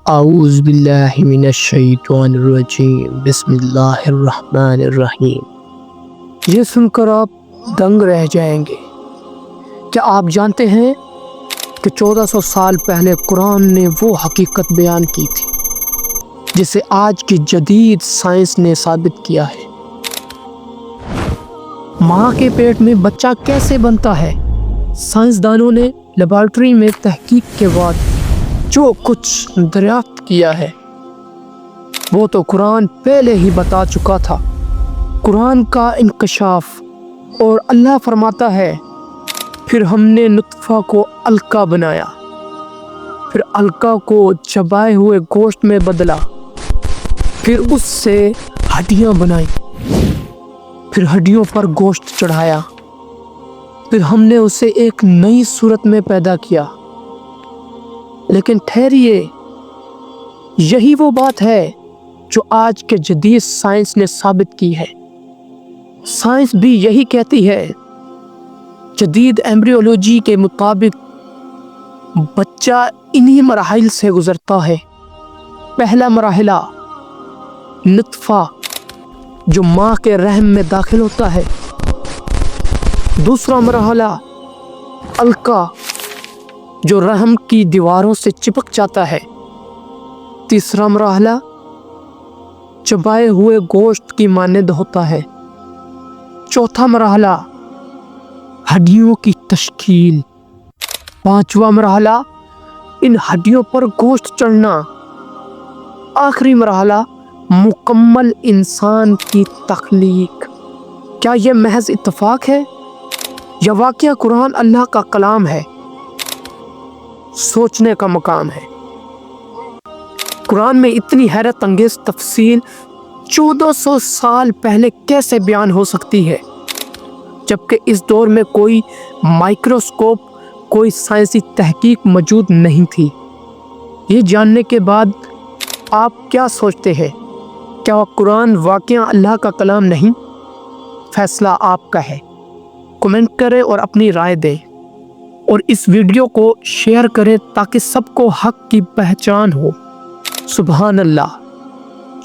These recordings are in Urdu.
اعوذ باللہ من الشیطان الرجیم بسم اللہ الرحمن الرحیم۔ یہ سن کر آپ دنگ رہ جائیں گے۔ کیا آپ جانتے ہیں کہ 1400 سال پہلے قرآن نے وہ حقیقت بیان کی تھی جسے آج کی جدید سائنس نے ثابت کیا ہے؟ ماں کے پیٹ میں بچہ کیسے بنتا ہے؟ سائنسدانوں نے لیبارٹری میں تحقیق کے بعد جو کچھ دریافت کیا ہے وہ تو قرآن پہلے ہی بتا چکا تھا۔ قرآن کا انکشاف، اور اللہ فرماتا ہے پھر ہم نے نطفہ کو علقہ بنایا، پھر علقہ کو چبائے ہوئے گوشت میں بدلا، پھر اس سے ہڈیاں بنائیں، پھر ہڈیوں پر گوشت چڑھایا، پھر ہم نے اسے ایک نئی صورت میں پیدا کیا۔ لیکن ٹھہریے، یہی وہ بات ہے جو آج کے جدید سائنس نے ثابت کی ہے۔ سائنس بھی یہی کہتی ہے۔ جدید ایمبریولوجی کے مطابق بچہ انہی مراحل سے گزرتا ہے۔ پہلا مرحلہ نطفہ جو ماں کے رحم میں داخل ہوتا ہے، دوسرا مرحلہ علقہ جو رحم کی دیواروں سے چپک جاتا ہے، تیسرا مرحلہ چبائے ہوئے گوشت کی مانند ہوتا ہے، چوتھا مرحلہ ہڈیوں کی تشکیل، پانچواں مرحلہ ان ہڈیوں پر گوشت چڑھنا، آخری مرحلہ مکمل انسان کی تخلیق۔ کیا یہ محض اتفاق ہے یا واقعہ قرآن اللہ کا کلام ہے؟ سوچنے کا مقام ہے۔ قرآن میں اتنی حیرت انگیز تفصیل 1400 سال پہلے کیسے بیان ہو سکتی ہے، جبکہ اس دور میں کوئی مائکروسکوپ، کوئی سائنسی تحقیق موجود نہیں تھی؟ یہ جاننے کے بعد آپ کیا سوچتے ہیں؟ کیا قرآن واقعہ اللہ کا کلام نہیں؟ فیصلہ آپ کا ہے۔ کمنٹ کریں اور اپنی رائے دیں، اور اس ویڈیو کو شیئر کریں تاکہ سب کو حق کی پہچان ہو۔ سبحان اللہ،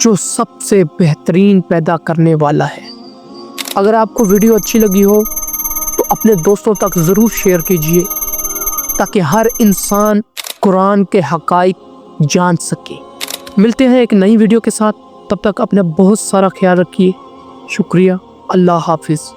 جو سب سے بہترین پیدا کرنے والا ہے۔ اگر آپ کو ویڈیو اچھی لگی ہو تو اپنے دوستوں تک ضرور شیئر کیجیے تاکہ ہر انسان قرآن کے حقائق جان سکے۔ ملتے ہیں ایک نئی ویڈیو کے ساتھ، تب تک اپنا بہت سارا خیال رکھیے۔ شکریہ، اللہ حافظ۔